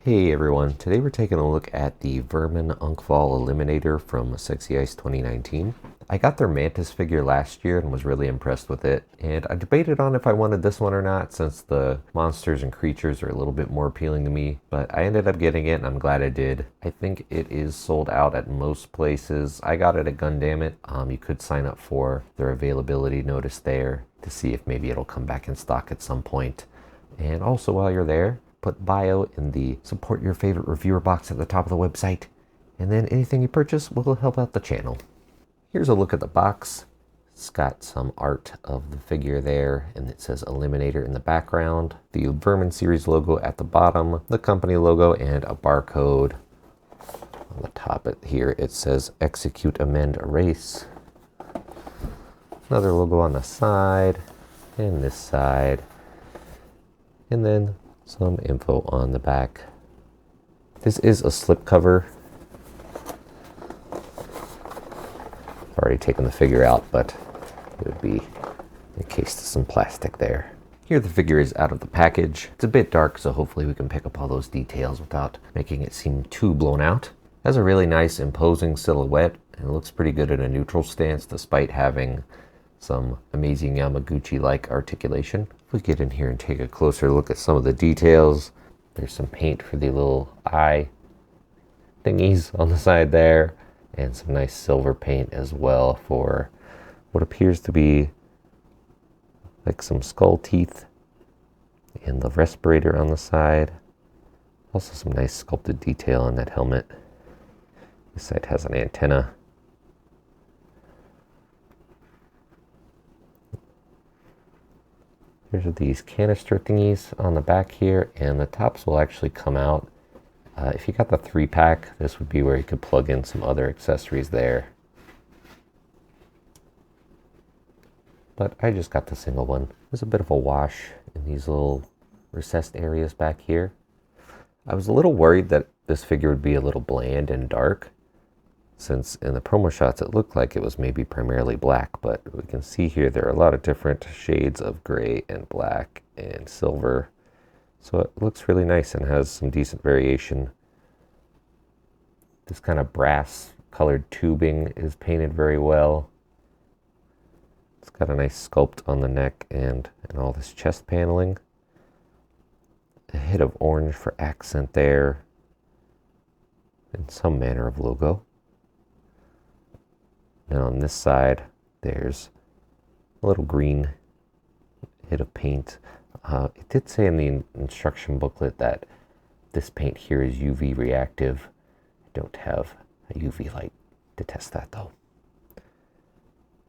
Hey everyone, today we're taking a look at the Vermin Unkval Eliminator from Sexy Ice 2019. I got their Mantis figure last year and was really impressed with it, and I debated on if I wanted this one or not since the monsters and creatures are a little bit more appealing to me, but I ended up getting it and I'm glad I did. I think it is sold out at most places. I got it at GunDamit. You could sign up for their availability notice there to see if maybe it'll come back in stock at some point. And also while you're there, put bio in the support your favorite reviewer box at the top of the website, and then anything you purchase will help out the channel. Here's a look at the box. It's got some art of the figure there, and it says Eliminator in the background, the Vermin series logo at the bottom, the company logo, and a barcode. On the top here it says Execute, Amend, Erase. Another logo on the side, and this side, and then some info on the back. This is a slipcover. I've already taken the figure out, but it would be encased in some plastic there. Here the figure is out of the package. It's a bit dark, so hopefully we can pick up all those details without making it seem too blown out. It has a really nice imposing silhouette, and it looks pretty good in a neutral stance despite having some amazing Yamaguchi-like articulation. If we get in here and take a closer look at some of the details, there's some paint for the little eye thingies on the side there, and some nice silver paint as well for what appears to be like some skull teeth, and the respirator on the side. Also some nice sculpted detail on that helmet. This side has an antenna. There's these canister thingies on the back here, and the tops will actually come out. If you got the 3-pack, this would be where you could plug in some other accessories there. But I just got the single one. There's a bit of a wash in these little recessed areas back here. I was a little worried that this figure would be a little bland and dark, since in the promo shots it looked like it was maybe primarily black, but we can see here there are a lot of different shades of gray and black and silver. So it looks really nice and has some decent variation. This kind of brass colored tubing is painted very well. It's got a nice sculpt on the neck and all this chest paneling. A hit of orange for accent there, and some manner of logo. And on this side, there's a little green hit of paint. It did say in the instruction booklet that this paint here is UV reactive. I don't have a UV light to test that though.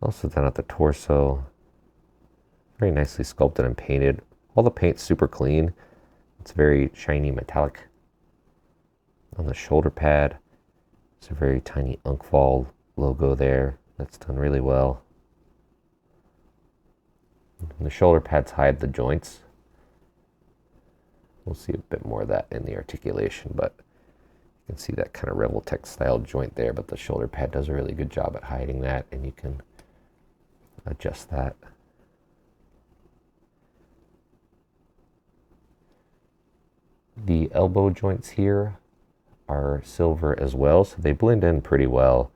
Also down at the torso, very nicely sculpted and painted. All the paint's super clean. It's very shiny metallic. On the shoulder pad, it's a very tiny Unkval logo there. That's done really well. And the shoulder pads hide the joints. We'll see a bit more of that in the articulation, but you can see that kind of Revoltech style joint there, but the shoulder pad does a really good job at hiding that, and you can adjust that. The elbow joints here are silver as well, so they blend in pretty well.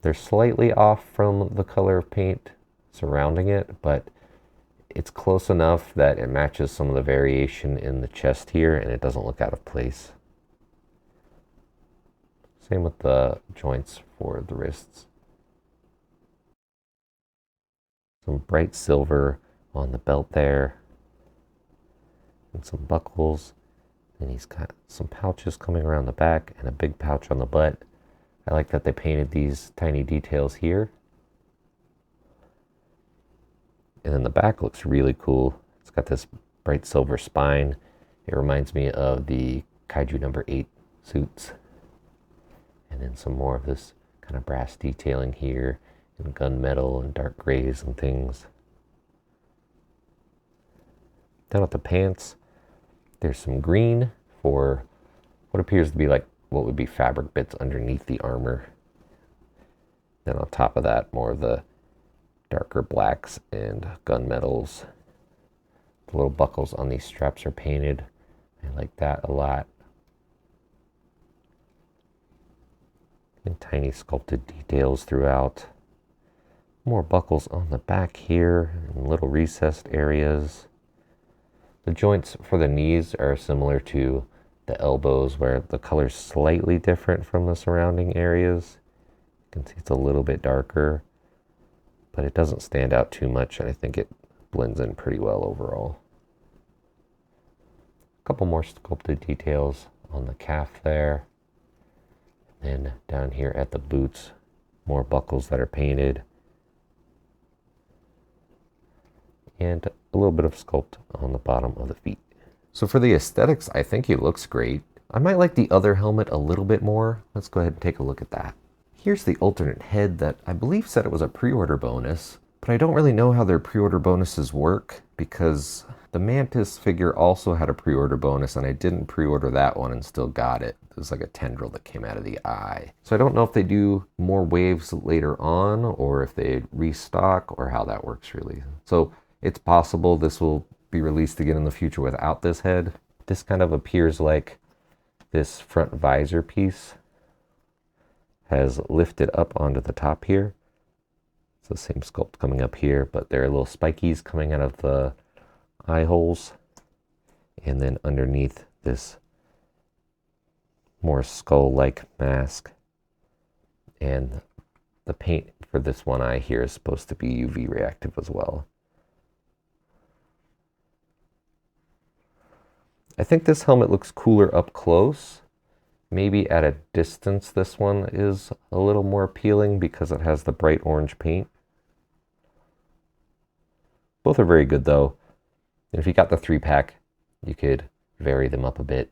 They're slightly off from the color of paint surrounding it, but it's close enough that it matches some of the variation in the chest here, and it doesn't look out of place. Same with the joints for the wrists. Some bright silver on the belt there, and some buckles. And he's got some pouches coming around the back and a big pouch on the butt. I like that they painted these tiny details here. And then the back looks really cool. It's got this bright silver spine. It reminds me of the Kaiju number 8 suits. And then some more of this kind of brass detailing here, and gunmetal and dark grays and things. Down at the pants, there's some green for what appears to be like what would be fabric bits underneath the armor. Then on top of that, more of the darker blacks and gunmetals. The little buckles on these straps are painted. I like that a lot. And tiny sculpted details throughout. More buckles on the back here and little recessed areas. The joints for the knees are similar to the elbows, where the color's slightly different from the surrounding areas. You can see it's a little bit darker, but it doesn't stand out too much, and I think it blends in pretty well overall. A couple more sculpted details on the calf there. And then down here at the boots, more buckles that are painted. And a little bit of sculpt on the bottom of the feet. So for the aesthetics, I think he looks great. I might like the other helmet a little bit more. Let's go ahead and take a look at that. Here's the alternate head that I believe said it was a pre-order bonus, but I don't really know how their pre-order bonuses work because the Mantis figure also had a pre-order bonus and I didn't pre-order that one and still got it. It was like a tendril that came out of the eye. So I don't know if they do more waves later on or if they restock or how that works really. So it's possible this will be released again in the future without this head. This kind of appears like this front visor piece has lifted up onto the top here. It's the same sculpt coming up here, but there are little spikies coming out of the eye holes. And then underneath this more skull-like mask. And the paint for this one eye here is supposed to be UV reactive as well. I think this helmet looks cooler up close. Maybe at a distance this one is a little more appealing because it has the bright orange paint. Both are very good though. And if you got the 3-pack, you could vary them up a bit.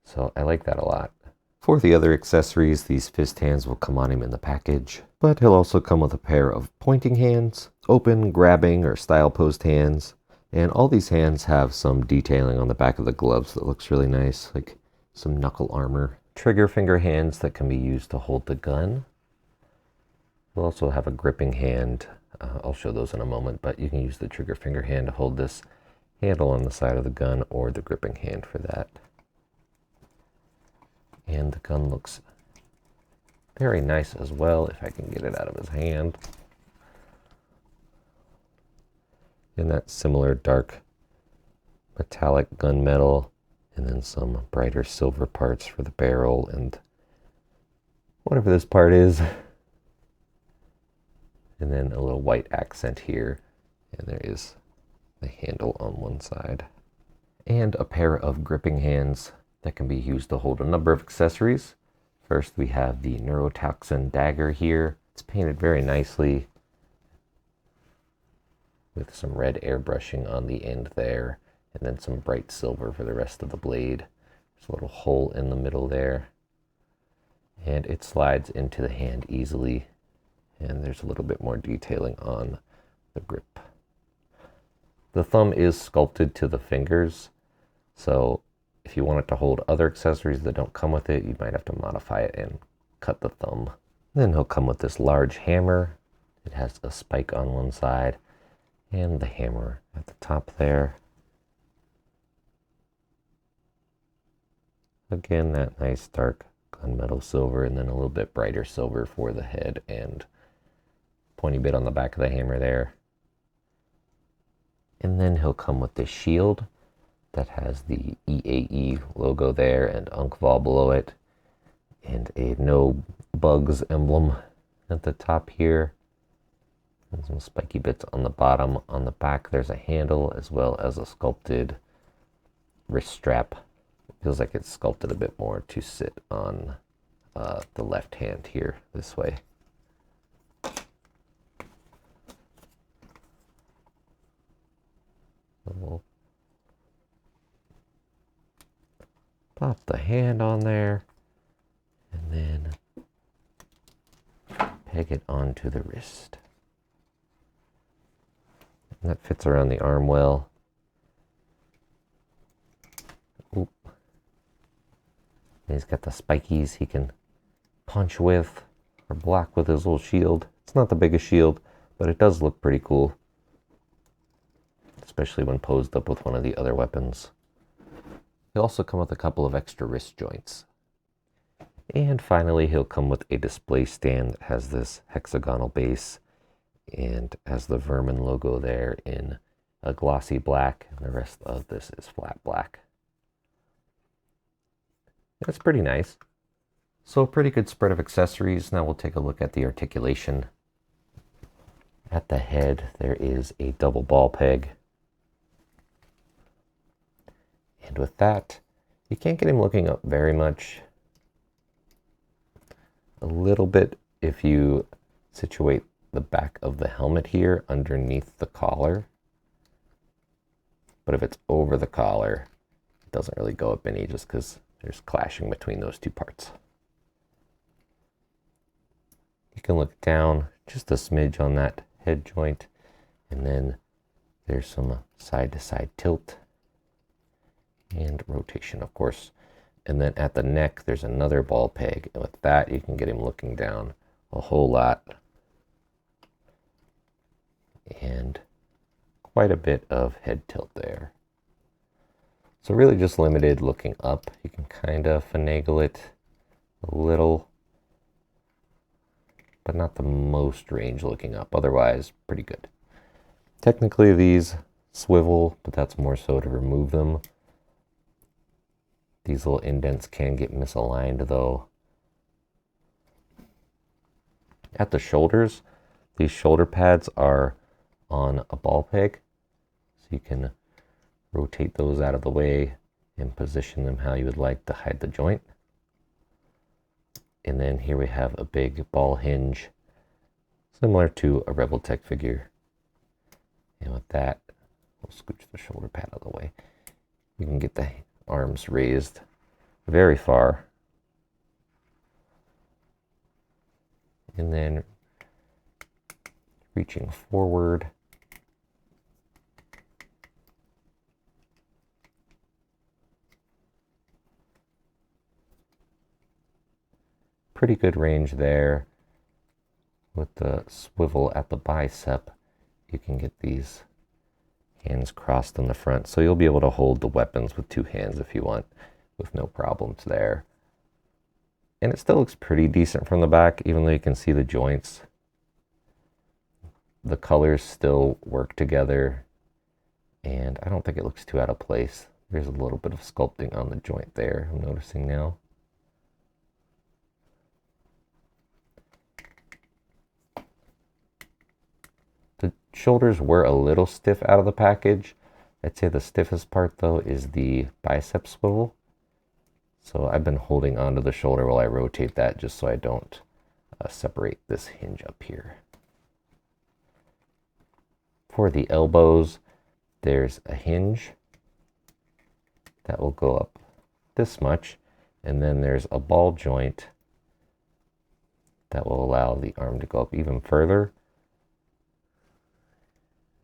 So I like that a lot. For the other accessories, these fist hands will come on him in the package, but he'll also come with a pair of pointing hands, open, grabbing, or style posed hands. And all these hands have some detailing on the back of the gloves that looks really nice, like some knuckle armor. Trigger finger hands that can be used to hold the gun. We'll also have a gripping hand. I'll show those in a moment, but you can use the trigger finger hand to hold this handle on the side of the gun or the gripping hand for that. And the gun looks very nice as well, if I can get it out of his hand. In that similar dark metallic gunmetal, and then some brighter silver parts for the barrel and whatever this part is. And then a little white accent here, and there is the handle on one side. And a pair of gripping hands that can be used to hold a number of accessories. First we have the neurotoxin dagger here. It's painted very nicely with some red airbrushing on the end there, and then some bright silver for the rest of the blade. There's a little hole in the middle there, and it slides into the hand easily, and there's a little bit more detailing on the grip. The thumb is sculpted to the fingers, so if you want it to hold other accessories that don't come with it, you might have to modify it and cut the thumb. Then he'll come with this large hammer. It has a spike on one side, and the hammer at the top there. Again, that nice dark gunmetal silver, and then a little bit brighter silver for the head and pointy bit on the back of the hammer there. And then he'll come with this shield that has the EAE logo there and Unkval below it, and a no bugs emblem at the top here. And some spiky bits on the bottom. On the back there's a handle as well as a sculpted wrist strap. It feels like it's sculpted a bit more to sit on the left hand here this way. So we'll pop the hand on there and then peg it onto the wrist. And that fits around the arm well. Oop. And he's got the spikies he can punch with or block with his little shield. It's not the biggest shield, but it does look pretty cool, especially when posed up with one of the other weapons. He'll also come with a couple of extra wrist joints. And finally, he'll come with a display stand that has this hexagonal base and has the Vermin logo there in a glossy black, and the rest of this is flat black. That's pretty nice. So a pretty good spread of accessories. Now we'll take a look at the articulation. At the head, there is a double ball peg. And with that, you can't get him looking up very much. A little bit if you situate the back of the helmet here underneath the collar. But if it's over the collar, it doesn't really go up any just because there's clashing between those two parts. You can look down just a smidge on that head joint, and then there's some side-to-side tilt and rotation, of course. And then at the neck, there's another ball peg, and with that, you can get him looking down a whole lot. And quite a bit of head tilt there. So really just limited looking up. You can kind of finagle it a little, but not the most range looking up. Otherwise, pretty good. Technically these swivel, but that's more so to remove them. These little indents can get misaligned though. At the shoulders, these shoulder pads are on a ball peg, so you can rotate those out of the way and position them how you would like to hide the joint. And then here we have a big ball hinge, similar to a Rebel Tech figure. And with that, we'll scooch the shoulder pad out of the way. You can get the arms raised very far. And then reaching forward. Pretty good range there. With the swivel at the bicep, you can get these hands crossed in the front, so you'll be able to hold the weapons with two hands if you want, with no problems there. And it still looks pretty decent from the back, even though you can see the joints. The colors still work together, and I don't think it looks too out of place. There's a little bit of sculpting on the joint there, I'm noticing now. The shoulders were a little stiff out of the package. I'd say the stiffest part though is the bicep swivel. So I've been holding onto the shoulder while I rotate that just so I don't separate this hinge up here. For the elbows, there's a hinge that will go up this much, and then there's a ball joint that will allow the arm to go up even further.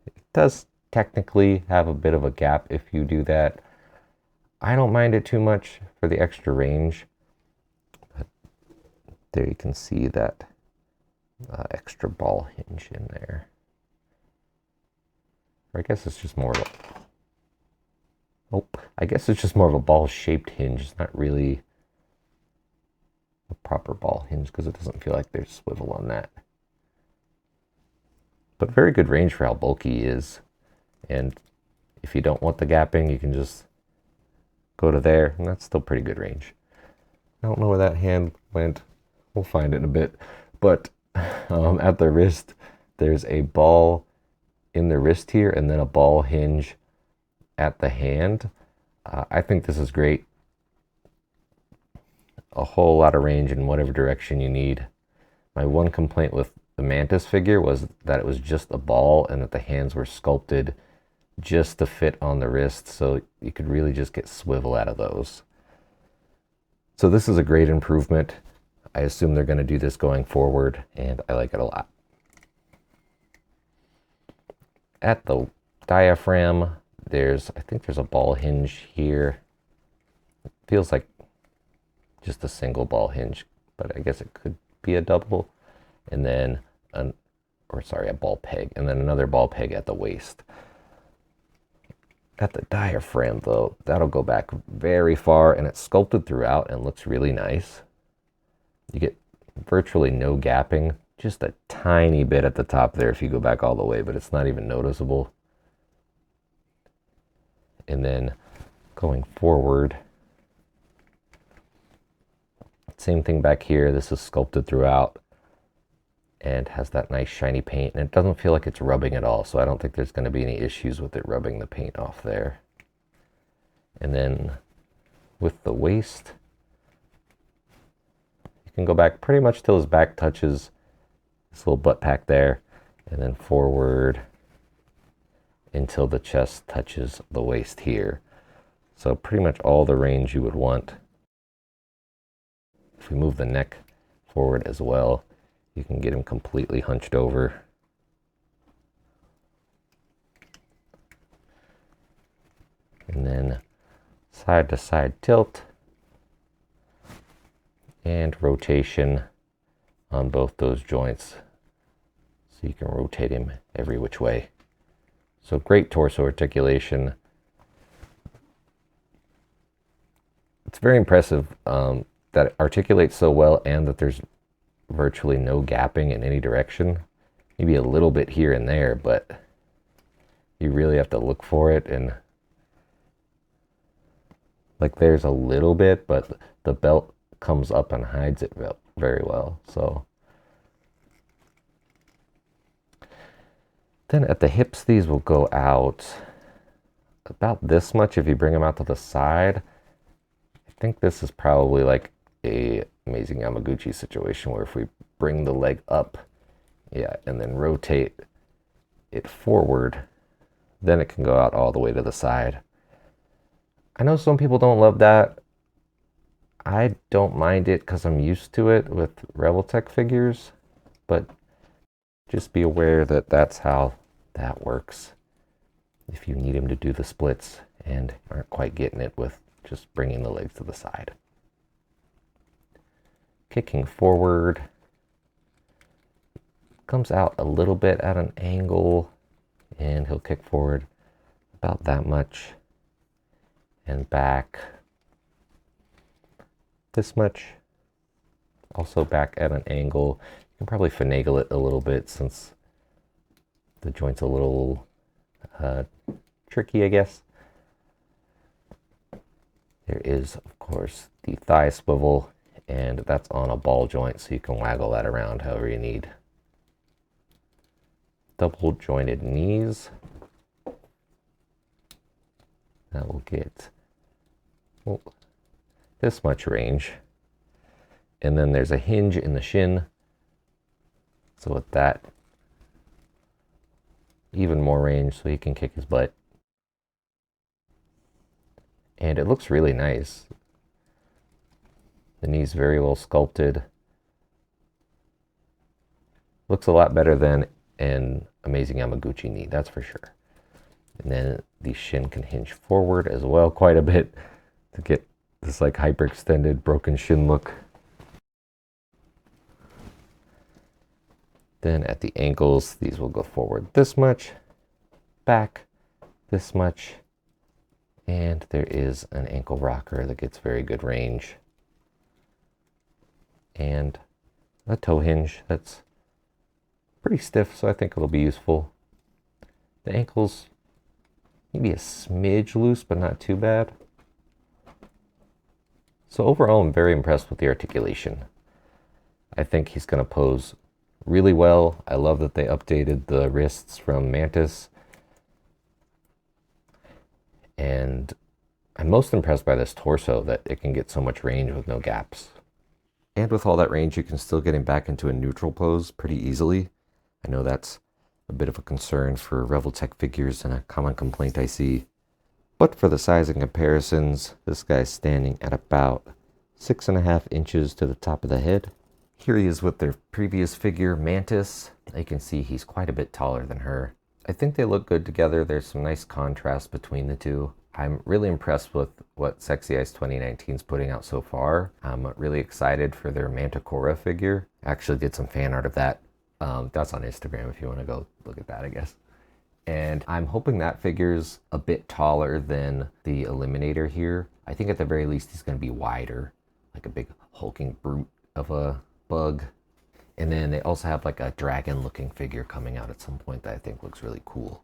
It does technically have a bit of a gap if you do that. I don't mind it too much for the extra range, but there you can see that extra ball hinge in there. Or I guess it's just more of a ball-shaped hinge. It's not really a proper ball hinge because it doesn't feel like there's swivel on that. But very good range for how bulky he is. And if you don't want the gapping, you can just go to there, and that's still pretty good range. I don't know where that hand went. We'll find it in a bit. But at the wrist, there's a ball in the wrist here, and then a ball hinge at the hand. I think this is great. A whole lot of range in whatever direction you need. My one complaint with the Mantis figure was that it was just a ball and that the hands were sculpted just to fit on the wrist, so you could really just get swivel out of those. So this is a great improvement. I assume they're going to do this going forward, and I like it a lot. At the diaphragm, I think there's a ball hinge here. It feels like just a single ball hinge, but I guess it could be a double. And then, a ball peg, and then another ball peg at the waist. At the diaphragm though, that'll go back very far, and it's sculpted throughout and looks really nice. You get virtually no gapping, just a tiny bit at the top there if you go back all the way, but it's not even noticeable. And then going forward, same thing back here. This is sculpted throughout and has that nice shiny paint, and it doesn't feel like it's rubbing at all, so I don't think there's going to be any issues with it rubbing the paint off there. And then with the waist, you can go back pretty much till his back touches this little butt pack there, and then forward until the chest touches the waist here. So pretty much all the range you would want. If we move the neck forward as well, you can get him completely hunched over. And then side to side tilt and rotation on both those joints, so you can rotate him every which way. So great torso articulation. It's very impressive that it articulates so well and that there's virtually no gapping in any direction. Maybe a little bit here and there, but you really have to look for it. And like there's a little bit, but the belt comes up and hides it very well. So then at the hips, these will go out about this much if you bring them out to the side. I think this is probably like a Amazing Yamaguchi situation where if we bring the leg up, yeah, and then rotate it forward, then it can go out all the way to the side. I know some people don't love that. I don't mind it because I'm used to it with Revoltech figures, but just be aware that that's how that works if you need him to do the splits and aren't quite getting it with just bringing the legs to the side. Kicking forward, comes out a little bit at an angle, and he'll kick forward about that much and back this much, also back at an angle. You can probably finagle it a little bit since the joint's a little tricky, I guess. There is, of course, the thigh swivel, and that's on a ball joint, so you can waggle that around however you need. Double jointed knees. That will get this much range. And then there's a hinge in the shin. So with that, even more range so he can kick his butt. And it looks really nice. The knee's very well sculpted. Looks a lot better than an Amazing Yamaguchi knee, that's for sure. And then the shin can hinge forward as well quite a bit to get this like hyperextended broken shin look. Then at the ankles, these will go forward this much, back this much, and there is an ankle rocker that gets very good range. And a toe hinge that's pretty stiff, so I think it'll be useful. The ankles maybe a smidge loose, but not too bad. So overall, I'm very impressed with the articulation. I think he's going to pose really well. I love that they updated the wrists from Mantis. And I'm most impressed by this torso, that it can get so much range with no gaps. And with all that range, you can still get him back into a neutral pose pretty easily. I know that's a bit of a concern for Revoltech figures and a common complaint I see. But for the sizing comparisons, this guy's standing at about 6.5 inches to the top of the head. Here he is with their previous figure, Mantis. You can see he's quite a bit taller than her. I think they look good together. There's some nice contrast between the two. I'm really impressed with what Sexy Ice 2019 is putting out so far. I'm really excited for their Manticora figure. I actually did some fan art of that. That's on Instagram if you want to go look at that, I guess. And I'm hoping that figure's a bit taller than the Eliminator here. I think at the very least he's going to be wider, like a big hulking brute of a bug. And then they also have like a dragon looking figure coming out at some point that I think looks really cool.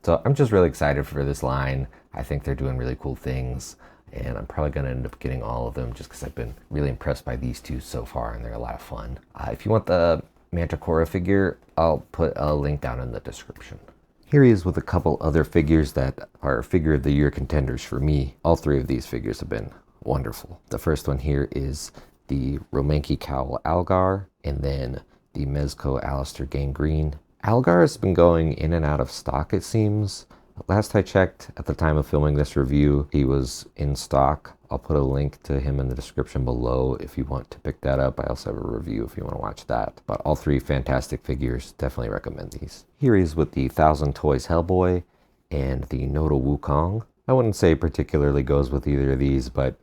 So I'm just really excited for this line. I think they're doing really cool things, and I'm probably going to end up getting all of them just because I've been really impressed by these two so far, and they're a lot of fun. If you want the Manticora figure, I'll put a link down in the description. Here he is with a couple other figures that are figure of the year contenders for me. All three of these figures have been wonderful. The first one here is the Romanki Cowl Algar, and then the Mezco Alistair Gangrene. Algar has been going in and out of stock, it seems. Last I checked, at the time of filming this review, he was in stock. I'll put a link to him in the description below if you want to pick that up. I also have a review if you want to watch that. But all three fantastic figures. Definitely recommend these. Here he is with the 1000 Toys Hellboy and the Noda Wukong. I wouldn't say particularly goes with either of these, but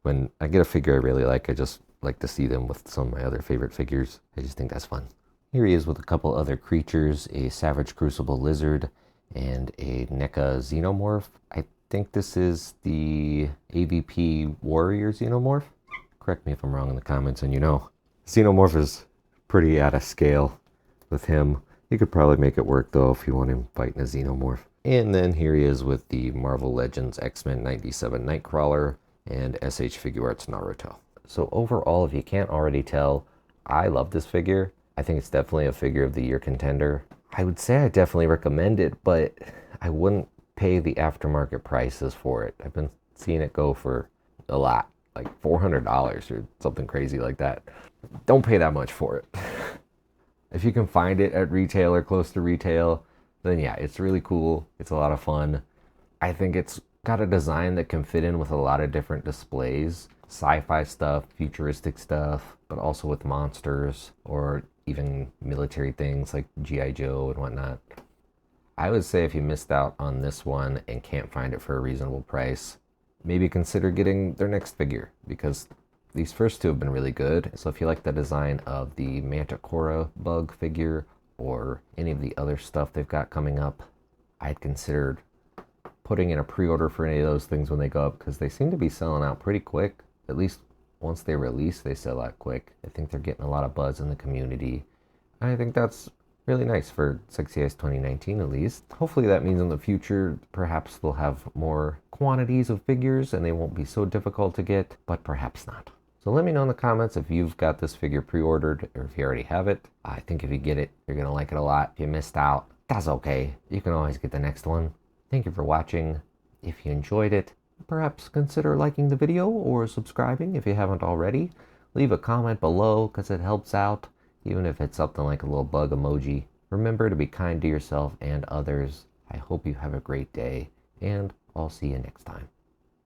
when I get a figure I really like, I just like to see them with some of my other favorite figures. I just think that's fun. Here he is with a couple other creatures, a Savage Crucible Lizard and a NECA Xenomorph. I think this is the AVP Warrior Xenomorph. Correct me if I'm wrong in the comments, and Xenomorph is pretty out of scale with him. You could probably make it work though if you want him fighting a Xenomorph. And then here he is with the Marvel Legends X-Men 97 Nightcrawler and SH Figuarts Naruto. So overall, if you can't already tell, I love this figure. I think it's definitely a figure of the year contender. I would say I definitely recommend it, but I wouldn't pay the aftermarket prices for it. I've been seeing it go for a lot, like $400 or something crazy like that. Don't pay that much for it. If you can find it at retail or close to retail, then yeah, it's really cool. It's a lot of fun. I think it's got a design that can fit in with a lot of different displays. Sci-fi stuff, futuristic stuff, but also with monsters or even military things like G.I. Joe and whatnot. I would say if you missed out on this one and can't find it for a reasonable price, maybe consider getting their next figure, because these first two have been really good. So if you like the design of the Manticora bug figure or any of the other stuff they've got coming up, I'd consider putting in a pre-order for any of those things when they go up, because they seem to be selling out pretty quick. At least once they release, they sell out quick. I think they're getting a lot of buzz in the community. And I think that's really nice for Sexy Eyes 2019 at least. Hopefully that means in the future, perhaps they'll have more quantities of figures and they won't be so difficult to get, but perhaps not. So let me know in the comments if you've got this figure pre-ordered or if you already have it. I think if you get it, you're going to like it a lot. If you missed out, that's okay. You can always get the next one. Thank you for watching. If you enjoyed it, perhaps consider liking the video or subscribing if you haven't already. Leave a comment below because it helps out, even if it's something like a little bug emoji. Remember to be kind to yourself and others. I hope you have a great day, and I'll see you next time.